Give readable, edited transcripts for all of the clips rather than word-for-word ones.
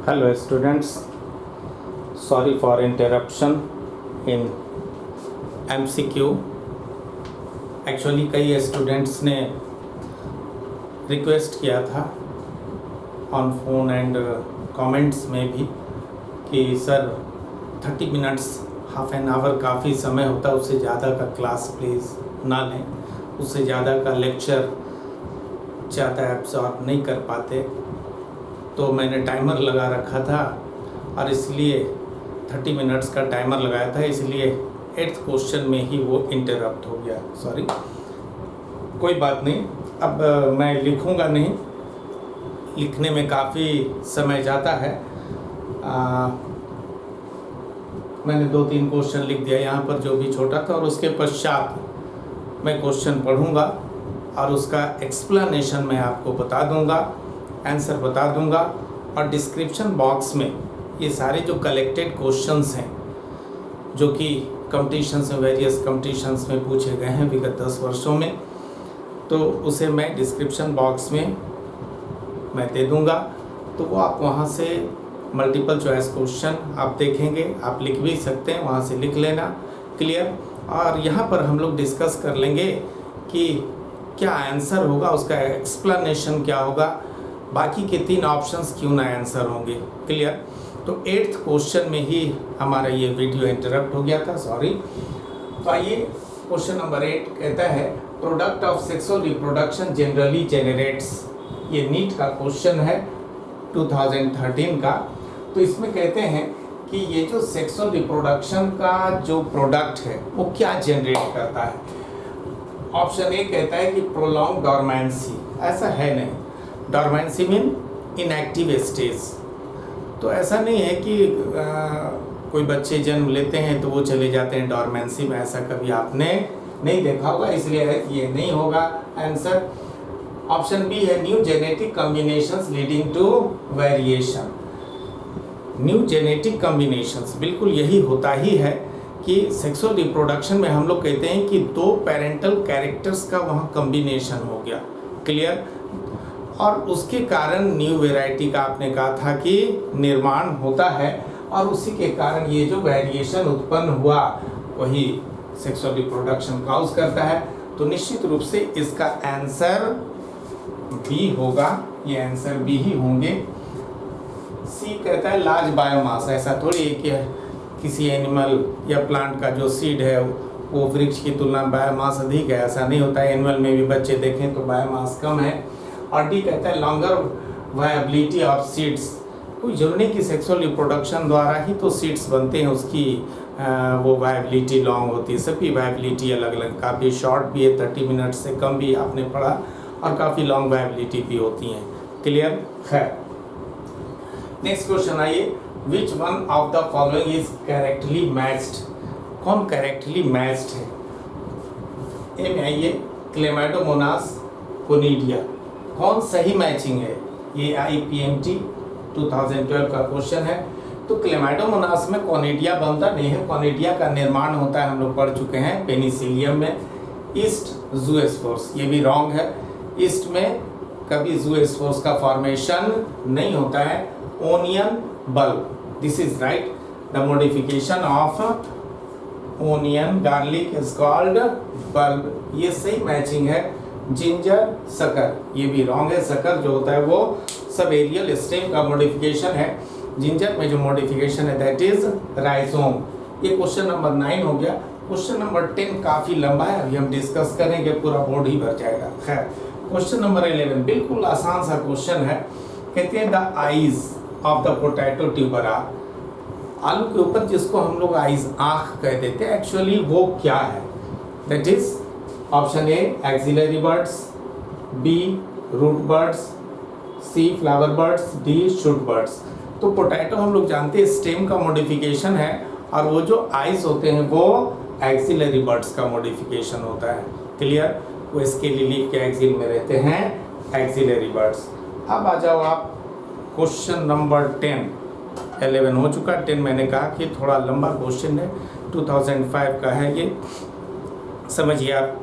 Hello students, sorry for interruption in MCQ. Actually कई students ने request किया था ऑन फोन एंड कमेंट्स में भी कि sir 30 minutes half an hour काफ़ी समय होता है, उससे ज़्यादा का क्लास प्लीज़ ना लें, उससे ज़्यादा का लेक्चर ज़्यादा एब्जॉर्ब नहीं कर पाते। तो मैंने टाइमर लगा रखा था और इसलिए 30 मिनट्स का टाइमर लगाया था, इसलिए 8th क्वेश्चन में ही वो इंटरप्ट हो गया। सॉरी, कोई बात नहीं। अब मैं लिखूंगा नहीं, लिखने में काफ़ी समय जाता है। मैंने 2-3 क्वेश्चन लिख दिया यहाँ पर जो भी छोटा था, और उसके पश्चात मैं क्वेश्चन पढ़ूंगा और उसका एक्सप्लेनेशन मैं आपको बता दूंगा, आंसर बता दूंगा। और डिस्क्रिप्शन बॉक्स में ये सारे जो कलेक्टेड क्वेश्चंस हैं जो कि कॉम्पिटिशन्स में, वेरियस कॉम्पिटिशन्स में पूछे गए हैं विगत 10 वर्षों में, तो उसे मैं डिस्क्रिप्शन बॉक्स में मैं दे दूंगा। तो वो आप वहाँ से मल्टीपल चॉइस क्वेश्चन आप देखेंगे, आप लिख भी सकते हैं, वहाँ से लिख लेना। क्लियर। और यहाँ पर हम लोग डिस्कस कर लेंगे कि क्या आंसर होगा, उसका एक्सप्लेनेशन क्या होगा, बाकी के 3 ऑप्शंस क्यों ना आंसर होंगे। क्लियर। तो 8th क्वेश्चन में ही हमारा ये वीडियो इंटरप्ट हो गया था, सॉरी। तो आइए, क्वेश्चन नंबर 8 कहता है product of sexual reproduction generally generates. ये नीट का क्वेश्चन है 2013 का। तो इसमें कहते हैं कि ये जो सेक्सुअल रिप्रोडक्शन का जो प्रोडक्ट है वो क्या जनरेट करता है। ऑप्शन ए कहता है कि प्रोलॉन्ग डॉर्मेंसी। ऐसा है नहीं, डॉर्मेंसी मीन इनएक्टिव स्टेज। तो ऐसा नहीं है कि कोई बच्चे जन्म लेते हैं तो वो चले जाते हैं डॉर्मेंसी में, ऐसा कभी आपने नहीं देखा होगा, इसलिए ये नहीं होगा आंसर। ऑप्शन बी है new genetic combinations leading to variation. New genetic combinations, बिल्कुल यही होता ही है कि सेक्सुअल रिप्रोडक्शन में हम लोग कहते हैं कि 2 पेरेंटल कैरेक्टर्स का वहाँ कॉम्बिनेशन हो गया। क्लियर। और उसके कारण न्यू वैरायटी का आपने कहा था कि निर्माण होता है, और उसी के कारण ये जो वेरिएशन उत्पन्न हुआ वही सेक्सुअल रिप्रोडक्शन काउज करता है। तो निश्चित रूप से इसका आंसर बी होगा, ये आंसर बी ही होंगे। सी कहता है लार्ज बायोमास। ऐसा थोड़ी है कि किसी एनिमल या प्लांट का जो सीड है वो वृक्ष की तुलना में बायोमास अधिक है, ऐसा नहीं होता है। एनिमल में भी बच्चे देखें तो बायोमास कम है। और डी कहता है लॉन्गर वायबिलिटी ऑफ सीड्स। कोई जरूरी नहीं कि सेक्सुअल रिप्रोडक्शन द्वारा ही तो सीड्स बनते हैं, उसकी वो वायबिलिटी लॉन्ग होती है। सबकी वायबिलिटी अलग अलग, काफ़ी शॉर्ट भी है, 30 मिनट से कम भी आपने पढ़ा, और काफ़ी लॉन्ग वायबिलिटी भी होती हैं। क्लियर है। नेक्स्ट क्वेश्चन आइए, which one of the following is correctly matched. कौन करेक्टली मैच्ड है। ए में आइए क्लेमाइडोमोनास कोनिडिया, कौन सही मैचिंग है। ये IPMT 2012 का क्वेश्चन है। तो क्लेमाइडोमोनास में कोनिडिया बनता नहीं है, कोनिडिया का निर्माण होता है, हम लोग पढ़ चुके हैं पेनिसिलियम में, ईस्ट ज़ूस्पोर्स। ये भी रॉन्ग है, ईस्ट में कभी ज़ूस्पोर्स का फॉर्मेशन नहीं होता है, onion bulb, this is right. The modification of onion garlic is called bulb. ये सही मैचिंग है। जिंजर शक्कर, ये भी रॉन्ग है। शक्कर जो होता है वो सब एरियल स्टेम का मॉडिफिकेशन है, जिंजर में जो मॉडिफिकेशन है दैट इज राइजोम। ये क्वेश्चन नंबर 9 हो गया। क्वेश्चन नंबर 10 काफ़ी लंबा है, अभी हम डिस्कस करेंगे, पूरा बोर्ड ही भर जाएगा। खैर, क्वेश्चन नंबर 11 बिल्कुल आसान सा क्वेश्चन है। कहते हैं the eyes of the potato tuber are. आलू के ऊपर जिसको हम लोग आईज, आँख कह देते हैं, एक्चुअली वो क्या है। That is option A axillary buds, B root buds, C flower buds, D shoot buds. तो पोटैटो हम लोग जानते हैं स्टेम का मॉडिफिकेशन है, और वो जो आइज होते हैं वो एक्सिलरी बर्ड्स का मॉडिफिकेशन होता है। क्लियर। वो इसके लीफ के एक्सिल में रहते हैं एक्सिलरी बर्ड्स। अब आ जाओ आप क्वेश्चन नंबर 10। 11 हो चुका, 10 मैंने कहा कि थोड़ा लंबा क्वेश्चन है, 2005 का है ये, समझिए आप।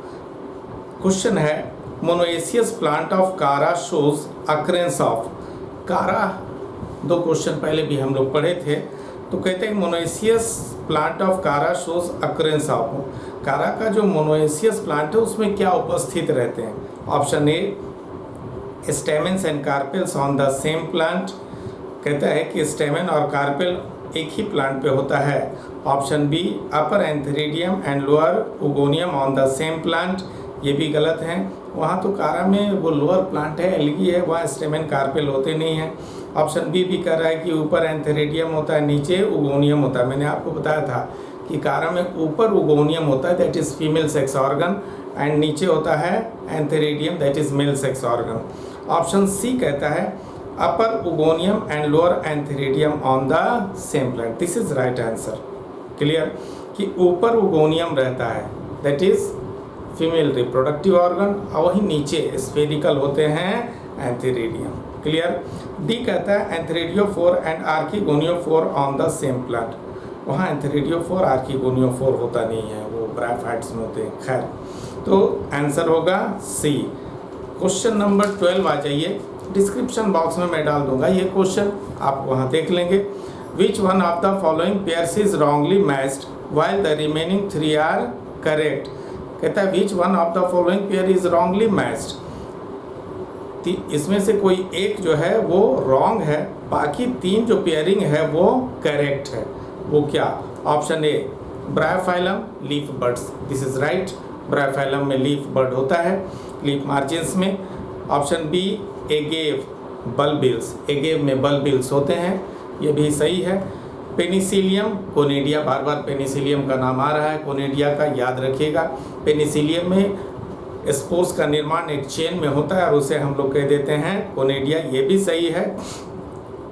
क्वेश्चन है मोनोएसियस प्लांट ऑफ कारा शोज अक्रेंस ऑफ। कारा 2 क्वेश्चन पहले भी हम लोग पढ़े थे। तो कहते हैं मोनोएशियस प्लांट ऑफ कारा शोज अक्रेंस ऑफ, कारा का जो मोनोएशियस प्लांट है उसमें क्या उपस्थित रहते हैं। Option A stamens and carpels on the same plant, कहता है कि स्टेमन और कार्पेल एक ही प्लांट पे होता है। Option B upper antheridium and lower oogonium on the same plant, ये भी गलत है। वहाँ तो कारा में वो लोअर प्लांट है, एल्गी है, वहाँ स्टेमन कार्पेल होते नहीं हैं। ऑप्शन बी भी कह रहा है कि ऊपर एंथेरिडियम होता है, नीचे उगोनियम होता है। मैंने आपको बताया था कि कारा में ऊपर उगोनियम होता है, that is female sex organ, and नीचे होता है antheridium, that is male sex organ. Option C कहता है upper oogonium and lower antheridium on the same plant, this is right answer. Clear कि ऊपर उगोनियम रहता है, that is female reproductive organ, और वहीं नीचे स्फेरिकल होते हैं एंथेरिडियम। क्लियर। डी कहता है antheridiophore and archegoniophore on the same plant, वहाँ एंथेरिडियोफोर आर्किगोनियोफोर होता नहीं है, वो ब्रायोफाइट्स में होते हैं। खैर, तो आंसर होगा सी। क्वेश्चन नंबर 12 आ जाइए, डिस्क्रिप्शन बॉक्स में मैं डाल दूंगा ये क्वेश्चन, आप वहाँ देख लेंगे। विच one of the following pairs is wrongly matched while the remaining 3 are correct, कहता है विच one of the following pair is wrongly matched, इसमें से कोई एक जो है वो रॉन्ग है, बाकी 3 जो पेयरिंग है वो करेक्ट है। वो क्या? Option A Bryophyllum leaf buds, this is right, Bryophyllum में लीफ बर्ड होता है, लीफ मार्जिन्स में। Option B agave bulbils, agave में बल्बिल्स होते हैं, ये भी सही है। पेनिसिलियम कोनेडिया, बार बार पेनिसिलियम का नाम आ रहा है, कोनेडिया का याद रखिएगा। पेनिसिलियम में स्पोर्स का निर्माण एक चेन में होता है और उसे हम लोग कह देते हैं कोनेडिया, ये भी सही है।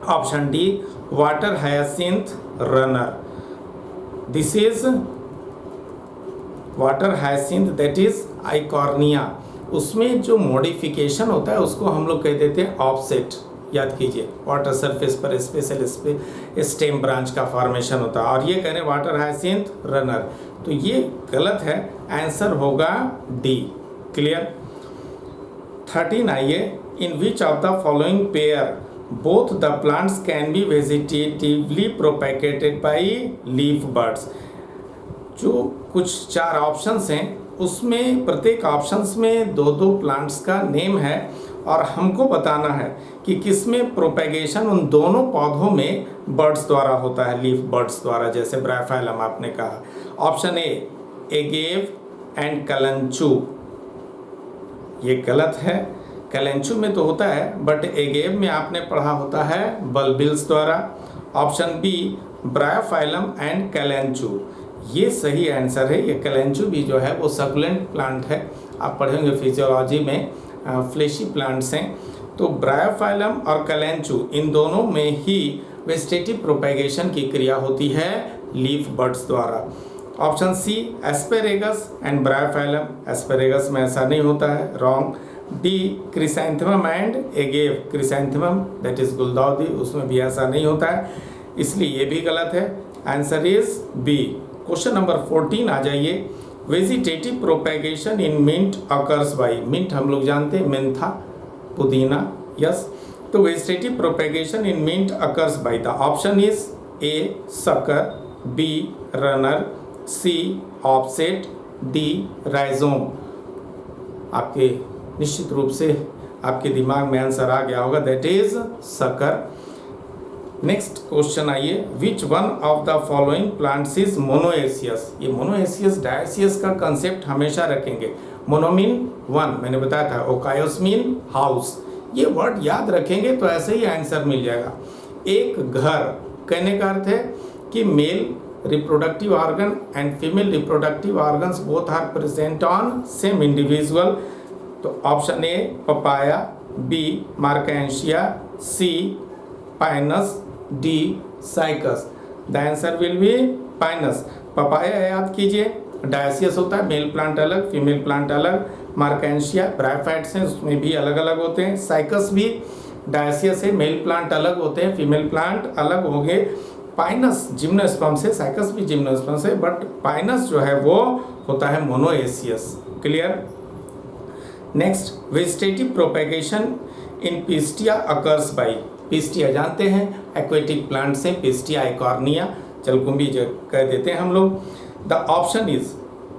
Option D water hyacinth runner, this is water hyacinth, that is Eichhornia, उसमें जो मॉडिफिकेशन होता है उसको हम लोग कह देते हैं ऑफसेट, याद कीजिए। वाटर सरफेस पर स्पेशल स्टेम ब्रांच का फॉर्मेशन होता है, और ये कह रहे हैं वाटर हायासिंथ रनर, तो ये गलत है, आंसर होगा डी। क्लियर। 13 आइए, in which of the following pair both the plants can be vegetatively propagated by leaf buds, जो कुछ 4 ऑप्शंस हैं उसमें प्रत्येक ऑप्शंस में 2-2 प्लांट्स का नेम है, और हमको बताना है कि किसमें प्रोपेगेशन उन दोनों पौधों में बर्ड्स द्वारा होता है, लीफ बर्ड्स द्वारा, जैसे ब्रायोफाइलम आपने कहा। ऑप्शन ए एगेव एंड कलंचू, ये गलत है, कलेंचू में तो होता है बट एगेव में आपने पढ़ा होता है बल्बिल्स द्वारा। ऑप्शन बी ब्रायोफाइलम एंड कलेंचू, ये सही आंसर है। ये कलेंचू भी जो है वो सकुलेंट प्लांट है, आप पढ़ेंगे फिजियोलॉजी में, फ्लेशी प्लांट्स हैं। तो ब्रायोफाइलम और कलेंचू इन दोनों में ही वेजिटेटिव प्रोपेगेशन की क्रिया होती है लीफ बर्ड्स द्वारा। Option C asparagus and Bryophyllum, asparagus में ऐसा नहीं होता है, wrong. D chrysanthemum and agave, chrysanthemum that is गुलदाउदी, उसमें भी ऐसा नहीं होता है, इसलिए ये भी गलत है, answer is B. Question number 14 आ जाइए, vegetative propagation in mint occurs by, mint हम लोग जानते हैं मेंथा, पुदीना, यस। तो vegetative propagation in mint occurs by the option is A sucker, B runner, C offset, D rhizome. आपके निश्चित रूप से आपके दिमाग में आंसर आ गया होगा, that is sucker. Next question आइए, which one of the following plants is monoecious, ये मोनोएशियस डायसियस का कंसेप्ट हमेशा रखेंगे। मोनोमीन 1 मैंने बताया था, ओकायोसमीन हाउस, ये वर्ड याद रखेंगे तो ऐसे ही आंसर मिल जाएगा। एक घर कहने का अर्थ है कि mail reproductive organ and female reproductive organs both are present on same individual, तो option A papaya, B Marchantia, C Pinus, D Cycas. The answer will be Pinus. Papaya याद कीजिए डायसियस होता है, मेल प्लांट अलग female plant अलग, Marchantia bryophytes हैं उसमें भी अलग अलग होते हैं, साइकस भी डायसियस है, मेल प्लांट अलग होते हैं फीमेल प्लांट अलग होंगे। पाइनस जिम्नोस्पर्म से, साइकस भी जिम्नोस्पर्म से, बट पाइनस जो है वो होता है monoecious. Clear. Next, vegetative propagation in Pistia occurs by, Pistia जानते हैं एक्वेटिक प्लांट से, पिस्टिया आइकॉर्निया, जलकुंभी जो कह देते हैं हम लोग। द ऑप्शन इज,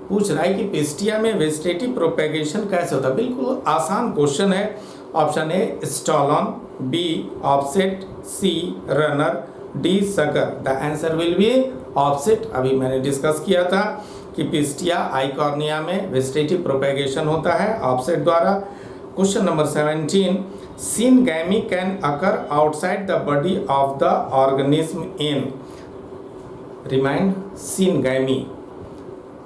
पूछ रहा है कि पिस्टिया में वेजिटेटिव प्रोपेगेशन कैसे होता है। बिल्कुल आसान क्वेश्चन है। Option A stolon, B offset, C runner, D sucker. The answer will be offset. अभी मैंने डिस्कस किया था कि पिस्टिया आइकॉर्निया में वेजिटेटिव प्रोपेगेशन होता है ऑफसेट द्वारा। Question number 17, syngamy can occur outside the body of the organism in, remind syngamy,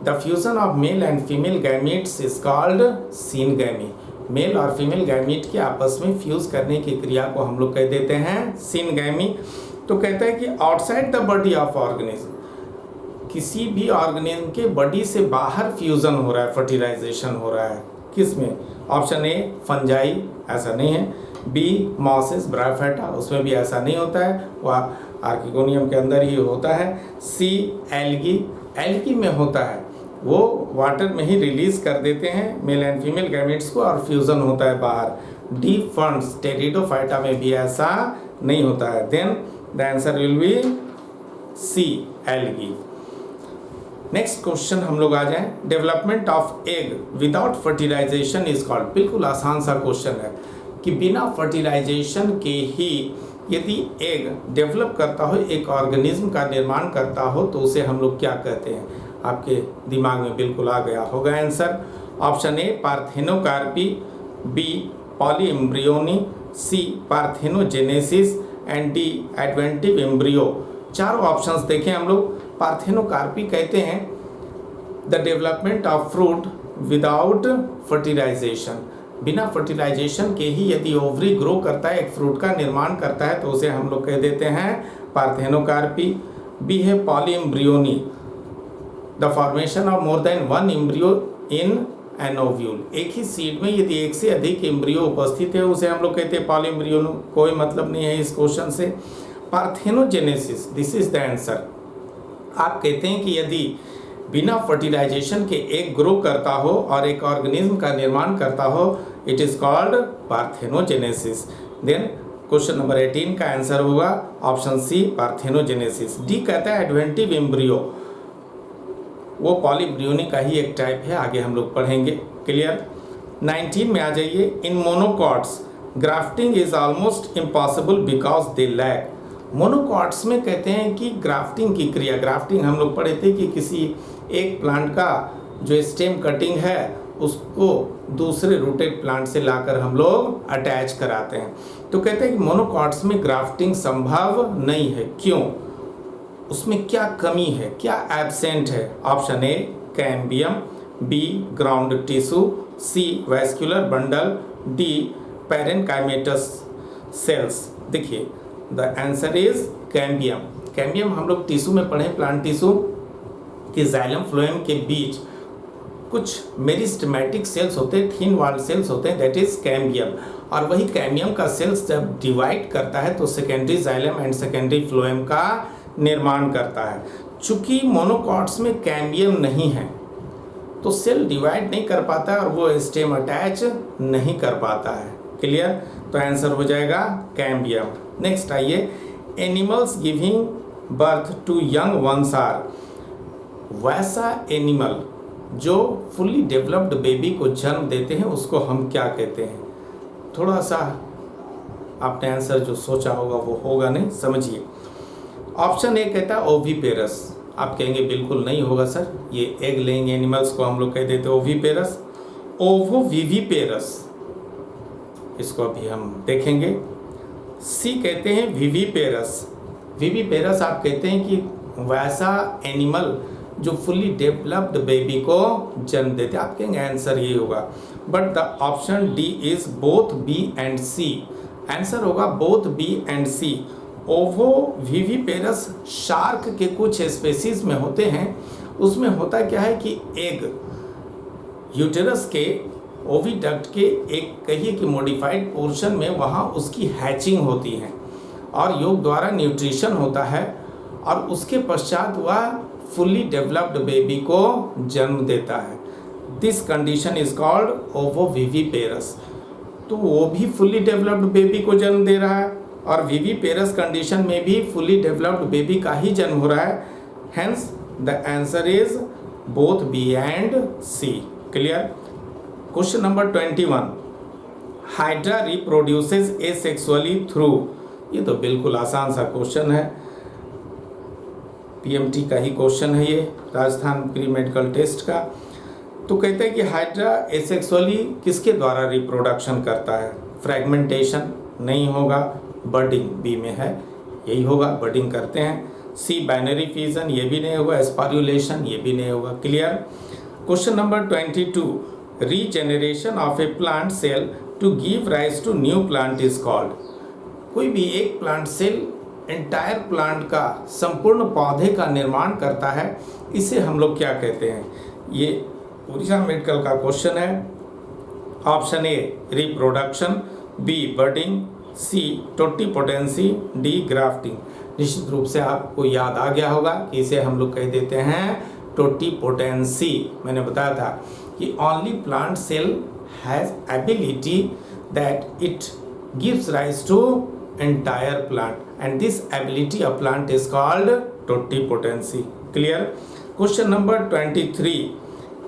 the fusion of male and female gametes is called syngamy. Male और female gamete के आपस में fuse करने की क्रिया को हम लोग कह देते हैं सिनगैमी। तो कहता है कि outside the body of organism, किसी भी ऑर्गेनिज्म के बॉडी से बाहर फ्यूजन हो रहा है, फर्टिलाइजेशन हो रहा है, किस में? ऑप्शन ए फंजाई, ऐसा नहीं है। बी मॉसेस, ब्रायोफाइटा, उसमें भी ऐसा नहीं होता है, वह आर्किगोनियम के अंदर ही होता है। सी एल्गी, एल्गी में होता है, वो वाटर में ही रिलीज कर देते हैं मेल एंड फीमेल गैमेट्स को और फ्यूजन होता है बाहर। डी फंड्स, टेरिडोफाइटा में भी ऐसा नहीं होता है। Then the answer will be C algae. Next question हम लोग आ जाएं, development of egg without fertilisation is called. बिल्कुल आसान सा क्वेश्चन है कि बिना फर्टिलाइजेशन के ही यदि एग डेवलप करता हो, एक ऑर्गेनिज्म का निर्माण करता हो, तो उसे हम लोग क्या कहते हैं? आपके दिमाग में बिल्कुल आ गया होगा answer. Option A parthenocarpy, B polyembryony, C parthenogenesis and D adventive embryo. चारों ऑप्शंस देखें हम लोग। पार्थेनोकार्पी कहते हैं the development of fruit without fertilisation, बिना फर्टिलाइजेशन के ही यदि ओवरी ग्रो करता है, एक फ्रूट का निर्माण करता है, तो उसे हम लोग कह देते हैं पार्थेनोकार्पी। बी है polyembryony, the formation of more than one embryo in an ovule, एक ही सीड में यदि एक से अधिक एम्ब्रियो उपस्थित है, उसे हम लोग कहते हैं पॉलीएम्ब्रियो। कोई मतलब नहीं है इस क्वेश्चन से। Parthenogenesis, this is the answer. आप कहते हैं कि यदि बिना फर्टिलाइजेशन के एक ग्रो करता हो और एक ऑर्गेनिज्म का निर्माण करता हो, it is called parthenogenesis. Then question number 18 का आंसर होगा ऑप्शन सी पार्थेनोजेनेसिस। डी कहता है एडवेंटिव एम्ब्रियो, वो पॉलीएम्ब्रियोनी का ही एक टाइप है, आगे हम लोग पढ़ेंगे। क्लियर। 19 में आ जाइए, in monocots grafting is almost impossible because they lack. Monocots में कहते हैं कि ग्राफ्टिंग की क्रिया, ग्राफ्टिंग हम लोग पढ़े थे कि किसी एक प्लांट का जो स्टेम कटिंग है उसको दूसरे रूटेड प्लांट से लाकर हम लोग अटैच कराते हैं। तो कहते हैं कि मोनोकॉट्स में ग्राफ्टिंग संभव नहीं है। क्यों? उसमें क्या कमी है, क्या एब्सेंट है? Option A cambium, B ground tissue, C vascular bundle, D parenchymatous cells. देखिए the answer is cambium. Cambium हम लोग टिश्यू में पढ़े, प्लांट टिश्यू कि जाइलम फ्लोएम के बीच कुछ मेरिस्टेमेटिक सेल्स होते हैं, थिन वॉल्ड सेल्स होते हैं, दैट इज कैम्बियम। और वही कैम्बियम का सेल्स जब डिवाइड करता है तो secondary xylem and secondary phloem का निर्माण करता है। चूंकि मोनोकॉट्स में कैम्बियम नहीं है तो सेल डिवाइड नहीं कर पाता है और वो स्टेम अटैच नहीं कर पाता है। क्लियर। तो आंसर हो जाएगा कैम्बियम। नेक्स्ट आइए, animals giving birth to young ones are. वैसा एनिमल जो फुल्ली डेवलप्ड बेबी को जन्म देते हैं उसको हम क्या कहते हैं? थोड़ा सा आपने आंसर जो सोचा होगा वो होगा नहीं, समझिए। ऑप्शन ए कहता है ओविपेरस। आप कहेंगे बिल्कुल नहीं होगा सर, ये एग लेइंग एनिमल्स को हम लोग कह देते हैं ओविपेरस। ओवोविविपेरस, इसको अभी हम देखेंगे। सी कहते हैं विविपेरस। विविपेरस आप कहते हैं कि वैसा एनिमल जो फुल्ली डेवलप्ड बेबी को जन्म देते हैं। आप कहेंगे आंसर ये होगा, but the option D is both B and C. Answer होगा both B and C. Ovoviviparous shark के कुछ स्पेसीज में होते हैं। उसमें होता क्या है कि एग यूटेरस के ओविडक्ट के एक कहिए कि मॉडिफाइड पोर्शन में वहाँ उसकी हैचिंग होती है और योग द्वारा न्यूट्रिशन होता है और उसके पश्चात वह फुल्ली डेवलप्ड बेबी को जन्म देता है। This condition is called ovoviviparous. तो वो भी फुल्ली डेवलप्ड बेबी को जन्म दे रहा है, और विविपेरस कंडीशन में भी फुल्ली डेवलप्ड बेबी का ही जन्म हो रहा है। Hence the answer is both B and C. Clear. Question number 21, Hydra reproduces asexually through, ये तो बिल्कुल आसान सा क्वेश्चन है, पीएमटी का ही क्वेश्चन है ये, राजस्थान प्री मेडिकल टेस्ट का। तो कहते हैं कि हाइड्रा एसेक्सुअली किसके द्वारा रिप्रोडक्शन करता है? फ्रैगमेंटेशन नहीं होगा, बर्डिंग बी में है, यही होगा, बर्डिंग करते हैं। सी बाइनरी फ्यूजन, ये भी नहीं होगा। स्पार्युलेशन, ये भी नहीं होगा। Clear. Question number 22, regeneration of a plant cell to give rise to new plant is called. कोई भी एक प्लांट सेल एंटायर प्लांट का, संपूर्ण पौधे का निर्माण करता है, इसे हम लोग क्या कहते हैं? ये ओडिशा मेडिकल का क्वेश्चन है। Option A reproduction, B budding, C totipotency, D grafting. निश्चित रूप से आपको याद आ गया होगा कि इसे हम लोग कह देते हैं टोटिपोटेंसी। मैंने बताया था कि only plant cell has ability that it gives rise to entire plant, and this ability of plant is called totipotency. Clear. Question number 23,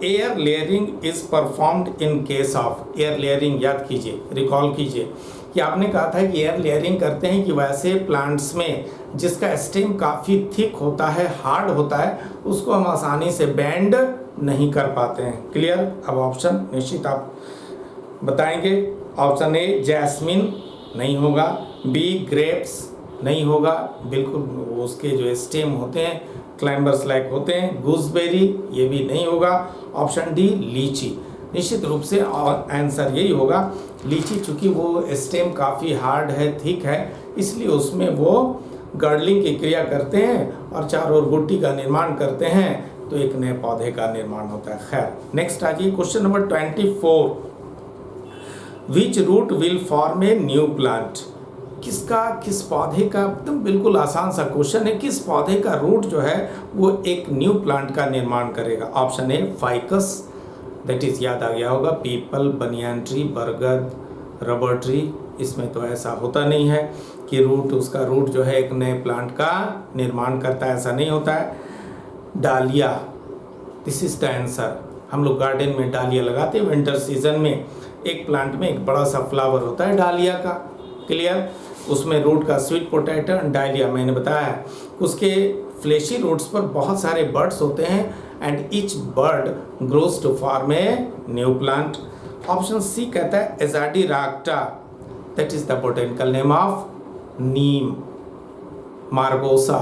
air layering is performed in case of air layering। याद कीजिए, recall कीजिए कि आपने कहा था कि air layering करते हैं कि वैसे प्लांट्स में जिसका स्टेम काफ़ी थिक होता है, हार्ड होता है, उसको हम आसानी से बेंड नहीं कर पाते हैं। क्लियर। अब ऑप्शन निश्चित आप बताएंगे। ऑप्शन ए जैस्मिन नहीं होगा, बी ग्रेप्स नहीं होगा, बिल्कुल उसके जो स्टेम होते हैं क्लाइंबर्स लाइक होते हैं। गूसबेरी, ये भी नहीं होगा। ऑप्शन डी लीची। निश्चित रूप से आंसर यही होगा लीची, चूँकि वो स्टेम काफ़ी हार्ड है, थिक है, इसलिए उसमें वो गर्डलिंग की क्रिया करते हैं और चारों ओर गुट्टी का निर्माण करते हैं, तो एक नए पौधे का निर्माण होता है। खैर, नेक्स्ट आ जाइए। Question number 24, which route will form a new plant. किस पौधे का, एकदम बिल्कुल आसान सा क्वेश्चन है, किस पौधे का रूट जो है वो एक न्यू प्लांट का निर्माण करेगा? Option A ficus, that is याद आ गया होगा, पीपल, बनियान ट्री, बरगद, रबर ट्री। इसमें तो ऐसा होता नहीं है कि उसका रूट जो है एक नए प्लांट का निर्माण करता है, ऐसा नहीं होता है। डालिया, दिस इज द आंसर। हम लोग गार्डन में डालिया लगाते हैं विंटर सीजन में, एक प्लांट में एक बड़ा सा फ्लावर होता है डालिया का। क्लियर। उसमें रूट का स्वीट पोटैटो डालिया, मैंने बताया उसके फ्लेशी रूट्स पर बहुत सारे बर्ड्स होते हैं, and each bud grows to form a new plant. Option C कहता है Azadirachta, that is the botanical name of neem, margosa.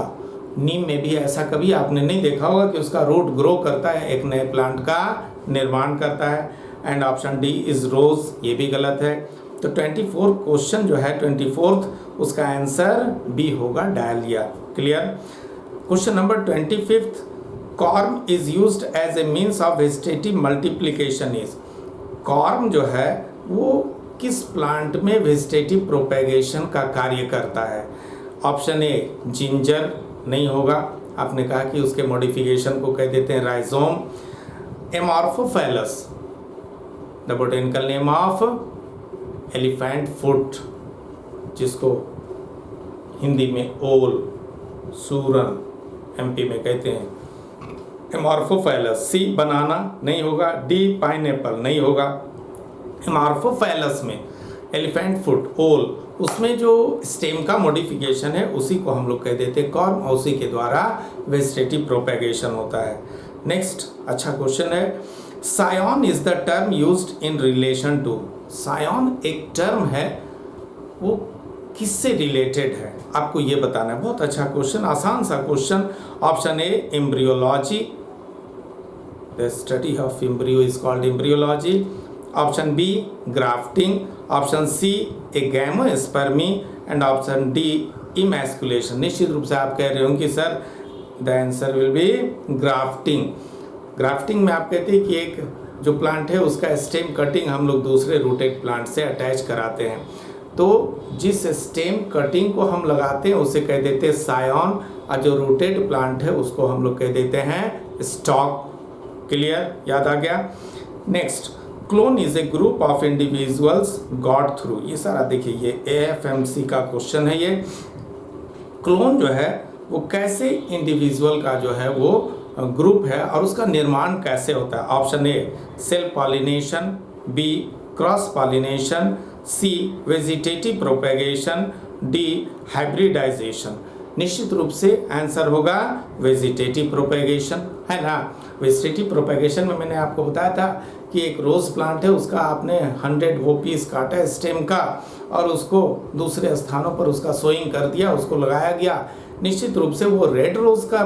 नीम में भी ऐसा कभी आपने नहीं देखा होगा कि उसका रूट ग्रो करता है, एक नए प्लांट का निर्माण करता है। And option D is rose, ये भी गलत है। तो 24 क्वेश्चन जो है 24th, उसका आंसर बी होगा dahlia. Clear. Question number 25, corm is used as a means of vegetative multiplication is. Corm जो है वो किस प्लांट में वेजिटेटिव प्रोपेगेशन का कार्य करता है? ऑप्शन ए जिंजर नहीं होगा, आपने कहा कि उसके मॉडिफिकेशन को कह देते हैं rhizome. Amorphophallus, the botanical name of elephant foot, जिसको हिंदी में ओल, सूरन एमपी में कहते हैं। एमॉर्फोफैलस। सी बनाना नहीं होगा, डी पाइनएप्पल नहीं होगा। एमॉर्फोफैलस में एलिफेंट फुट, ओल, उसमें जो स्टेम का मॉडिफिकेशन है उसी को हम लोग कह देते हैं कॉर्म, और उसी के द्वारा वेजिटेटिव प्रोपेगेशन होता है। नेक्स्ट अच्छा क्वेश्चन है, scion is the term used in relation to. Scion एक टर्म है, वो किससे रिलेटेड है आपको ये बताना है। बहुत अच्छा क्वेश्चन, आसान सा question. Option A embryology, the study of embryo is called embryology. Option B grafting, option C agamospermy, and option D emasculation. निश्चित रूप से आप कह रहे हो कि sir the answer will be grafting. Grafting में आप कहते हैं कि एक जो प्लांट है उसका स्टेम कटिंग हम लोग दूसरे रूटेड प्लांट से अटैच कराते हैं, तो जिस स्टेम कटिंग को हम लगाते हैं उसे कह देते हैं सायन, और जो रूटेड प्लांट है उसको हम लोग कह देते हैं स्टॉक। क्लियर, याद आ गया। Next clone is a group of individuals got through, ये सारा देखिए ये AFMC का क्वेश्चन है। ये क्लोन जो है वो कैसे इंडिविजुअल का जो है वो ग्रुप है और उसका निर्माण कैसे होता है। Option A self pollination, B cross pollination, C vegetative propagation, D hybridisation. निश्चित रूप से आंसर होगा वेजिटेटिव प्रोपेगेशन, है ना। वेजिटेटिव प्रोपेगेशन में मैंने आपको बताया था कि एक रोज़ प्लांट है, उसका आपने 100 वो पीस काटा है स्टेम का और उसको दूसरे स्थानों पर उसका सोइंग कर दिया, उसको लगाया गया। निश्चित रूप से वो रेड रोज़ का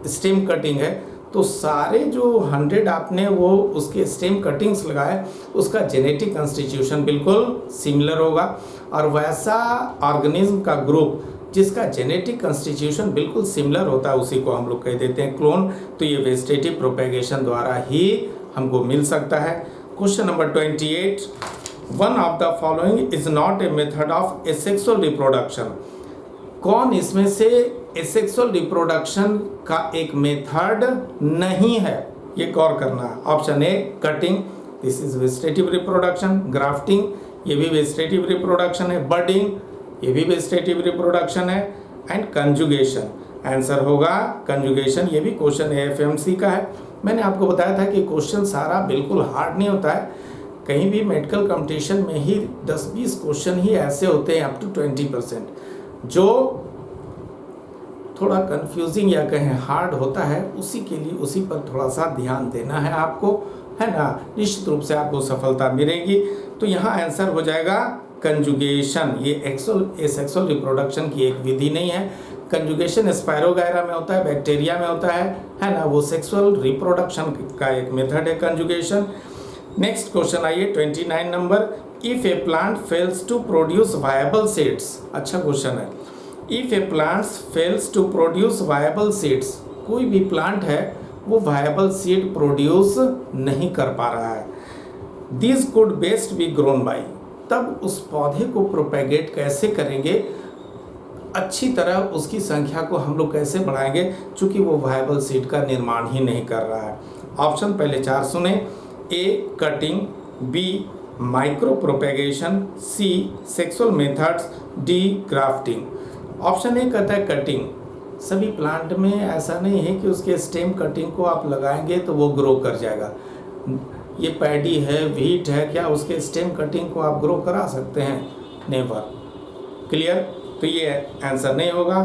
स्टेम कटिंग है, तो सारे जो 100 आपने वो उसके स्टेम कटिंग्स लगाए, उसका जेनेटिक कंस्टिट्यूशन बिल्कुल सिमिलर होगा। और वैसा ऑर्गेनिज्म का ग्रुप जिसका जेनेटिक कंस्टिट्यूशन बिल्कुल सिमिलर होता है उसी को हम लोग कह देते हैं क्लोन। तो ये वेजिटेटिव प्रोपेगेशन द्वारा ही हमको मिल सकता है। Question number 28, one of the following is not a method of asexual reproduction. कौन इसमें से एसेक्सुअल रिप्रोडक्शन का एक मेथड नहीं है, ये गौर करना है। Option A cutting, this is vegetative reproduction. Grafting, ये भी वेजिटेटिव रिप्रोडक्शन है। बडिंग, ये भी वेजिटेटिव रिप्रोडक्शन है। एंड कंजुगेशन, आंसर होगा कंजुगेशन। ये भी क्वेश्चन AFMC का है। मैंने आपको बताया था कि क्वेश्चन सारा बिल्कुल हार्ड नहीं होता है, कहीं भी मेडिकल कंपटीशन में ही 10-20 क्वेश्चन ही ऐसे होते हैं अप टू 20% जो थोड़ा कंफ्यूजिंग या कहें हार्ड होता है। उसी के लिए उसी पर थोड़ा सा ध्यान देना है आपको, है ना। निश्चित रूप से आपको सफलता मिलेगी। तो यहाँ आंसर हो जाएगा कंजुगेशन। ये एसेक्सुअल रिप्रोडक्शन की एक विधि नहीं है। कंजुगेशन स्पायरोगायरा में होता है, बैक्टीरिया में होता है ना। वो सेक्सुअल रिप्रोडक्शन का एक मेथड है कंजुगेशन। नेक्स्ट क्वेश्चन आइए 29 नंबर, if a plant fails to produce viable seeds. अच्छा क्वेश्चन है। If a plant fails to produce viable seeds, कोई भी प्लांट है वो वायबल सीड प्रोड्यूस नहीं कर पा रहा है, this could best B grown by, तब उस पौधे को प्रोपेगेट कैसे करेंगे, अच्छी तरह उसकी संख्या को हम लोग कैसे बढ़ाएंगे, चूंकि वो वायबल सीड का निर्माण ही नहीं कर रहा है। ऑप्शन पहले 4 सुने, A cutting, B micro propagation, C sexual methods, D grafting. Option A कहता है कटिंग। सभी प्लांट में ऐसा नहीं है कि उसके स्टेम कटिंग को आप लगाएंगे तो वो ग्रो कर जाएगा। ये पैडी है, व्हीट है, क्या उसके स्टेम कटिंग को आप ग्रो करा सकते हैं? नेवर। क्लियर? तो ये आंसर नहीं होगा।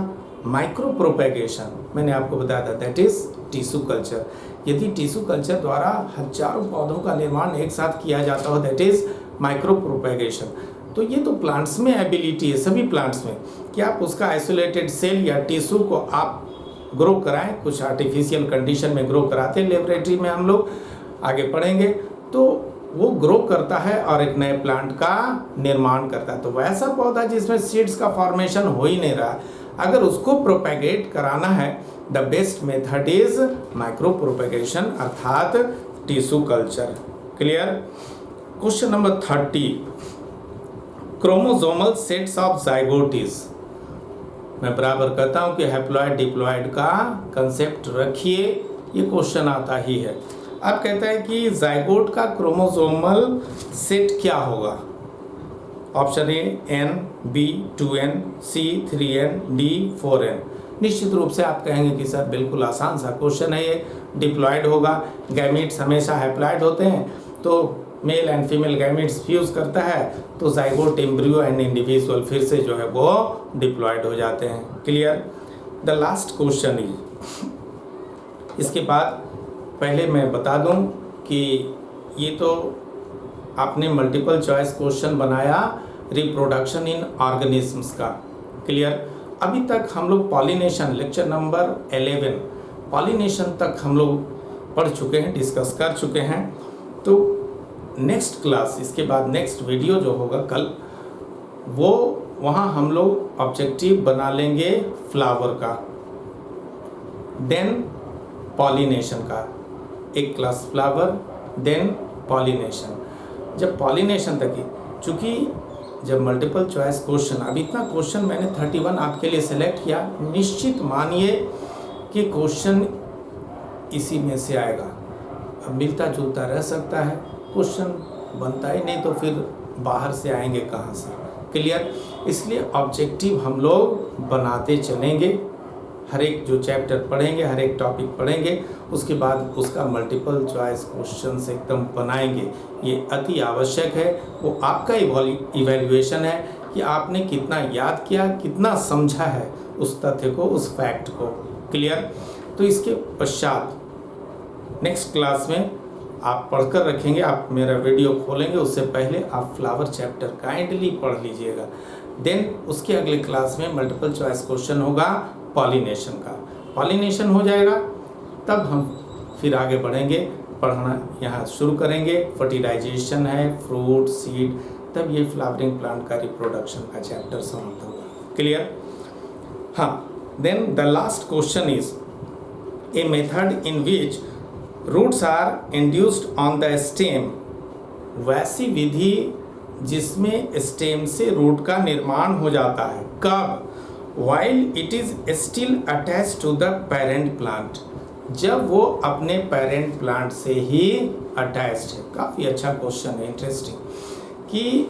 माइक्रो प्रोपेगेशन मैंने आपको बताया था, दैट इज टिश्यू कल्चर। यदि टिश्यू कल्चर द्वारा हजारों पौधों का निर्माण एक साथ किया जाता हो, दैट इज माइक्रो प्रोपेगेशन। तो ये तो प्लांट्स में एबिलिटी है, सभी प्लांट्स में, कि आप उसका आइसोलेटेड सेल या टिश्यू को आप ग्रो कराएं। कुछ आर्टिफिशियल कंडीशन में ग्रो कराते हैं लेबोरेटरी में, हम लोग आगे पढ़ेंगे। तो वो ग्रो करता है और एक नए प्लांट का निर्माण करता है। तो वैसा पौधा जिसमें सीड्स का फॉर्मेशन हो ही नहीं रहा, अगर उसको प्रोपेगेट कराना है, the best method is micro propagation अर्थात tissue culture. Clear? Question number 30, chromosomal sets of zygotes. मैं बराबर कहता हूं कि हैप्लॉइड डिप्लॉइड का कंसेप्ट रखिए, ये क्वेश्चन आता ही है। अब कहता है कि जाइगोट का क्रोमोसोमल सेट क्या होगा। Option A N, B 2N, C 3N, D 4N। निश्चित रूप से आप कहेंगे कि सर बिल्कुल आसान सा क्वेश्चन है ये, डिप्लॉइड होगा। गैमीट्स हमेशा हैप्लॉइड होते हैं, तो mail and female gametes fuse करता है, तो जाइगोट, एम्ब्रियो एंड इंडिविजुअल फिर से जो है वो डिप्लॉइड हो जाते हैं। Clear? The last question is, इसके बाद पहले मैं बता दूं कि ये तो आपने मल्टीपल चॉइस क्वेश्चन बनाया रिप्रोडक्शन इन ऑर्गेनिजम्स का। क्लियर? अभी तक हम लोग पॉलिनेशन लेक्चर नंबर 11 पॉलिनेशन तक हम लोग पढ़ चुके हैं, डिस्कस कर चुके हैं। तो नेक्स्ट क्लास, इसके बाद नेक्स्ट वीडियो जो होगा कल, वो वहाँ हम लोग ऑब्जेक्टिव बना लेंगे फ्लावर का, देन पॉलिनेशन का। एक क्लास फ्लावर, देन पॉलिनेशन। जब पॉलिनेशन तक ही, चूँकि जब मल्टीपल चॉइस क्वेश्चन, अब इतना क्वेश्चन मैंने 31 आपके लिए सिलेक्ट किया, निश्चित मानिए कि क्वेश्चन इसी में से आएगा। अब मिलता जुलता रह सकता है, क्वेश्चन बनता ही नहीं तो फिर बाहर से आएंगे कहाँ से। क्लियर? इसलिए ऑब्जेक्टिव हम लोग बनाते चलेंगे, हर एक जो चैप्टर पढ़ेंगे, हर एक टॉपिक पढ़ेंगे, उसके बाद उसका मल्टीपल चॉइस क्वेश्चंस एकदम बनाएंगे। ये अति आवश्यक है। वो आपका इवैल्यूएशन है कि आपने कितना याद किया, कितना समझा है उस तथ्य को, उस फैक्ट को। क्लियर? तो इसके पश्चात नेक्स्ट क्लास में आप पढ़कर रखेंगे, आप मेरा वीडियो खोलेंगे, उससे पहले आप फ्लावर चैप्टर काइंडली पढ़ लीजिएगा। देन उसके अगले क्लास में मल्टीपल चॉइस क्वेश्चन होगा पॉलिनेशन का। पॉलिनेशन हो जाएगा तब हम फिर आगे बढ़ेंगे, पढ़ना यहाँ शुरू करेंगे। फर्टिलाइजेशन है, फ्रूट, सीड, तब ये फ्लावरिंग प्लांट का रिप्रोडक्शन का चैप्टर समाप्त होगा। क्लियर? हाँ, then the last question is a method in which roots are induced on the stem. वैसी विधि जिसमें स्टेम से रूट का निर्माण हो जाता है। कब? while it is still attached to the parent plant, जब वो अपने पेरेंट प्लांट से ही अटैच्ड है। काफ़ी अच्छा क्वेश्चन है, इंटरेस्टिंग, कि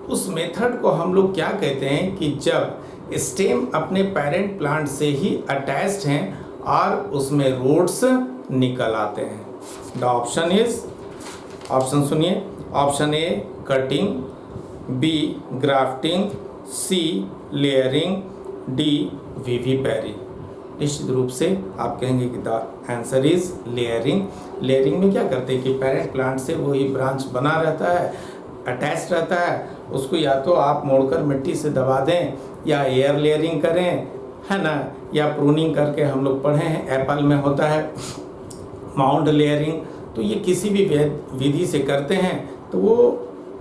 उस मेथड को हम लोग क्या कहते हैं कि जब स्टेम अपने पेरेंट प्लांट से ही अटैच्ड हैं और उसमें रूट्स निकल आते हैं। द ऑप्शन इज, ऑप्शन सुनिए, option A cutting, B grafting, C layering, D vivipary. निश्चित रूप से आप कहेंगे कि the answer is layering. Layering में क्या करते हैं कि पेरेंट प्लांट से वही ब्रांच बना रहता है, अटैच रहता है, उसको या तो आप मोड़कर मिट्टी से दबा दें या एयर लेयरिंग करें, है ना, या प्रूनिंग करके हम लोग पढ़े हैं, एप्पल में होता है माउंट लेयरिंग। तो ये किसी भी विधि से करते हैं तो वो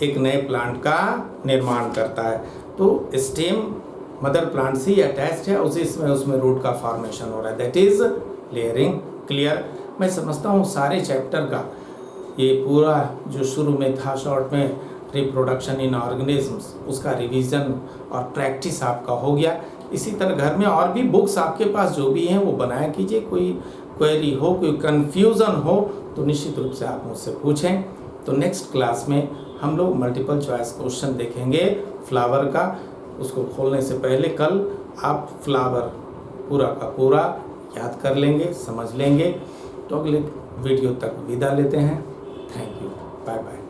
एक नए प्लांट का निर्माण करता है। तो स्टेम मदर प्लांट से ही अटैच्ड है, उसमें रूट का फॉर्मेशन हो रहा है, दैट इज लेयरिंग। क्लियर? मैं समझता हूँ सारे चैप्टर का ये पूरा जो शुरू में था शॉर्ट में रिप्रोडक्शन इन ऑर्गेनिजम्स, उसका रिवीजन और प्रैक्टिस आपका हो गया। इसी तरह घर में और भी बुक्स आपके पास जो भी हैं वो बनाया कीजिए। कोई क्वेरी हो, कोई कन्फ्यूज़न हो तो निश्चित रूप से आप मुझसे पूछें। तो नेक्स्ट क्लास में हम लोग मल्टीपल चॉइस क्वेश्चन देखेंगे फ्लावर का। उसको खोलने से पहले कल आप फ्लावर पूरा का पूरा याद कर लेंगे, समझ लेंगे। तो अगले वीडियो तक विदा लेते हैं। Thank you, bye bye.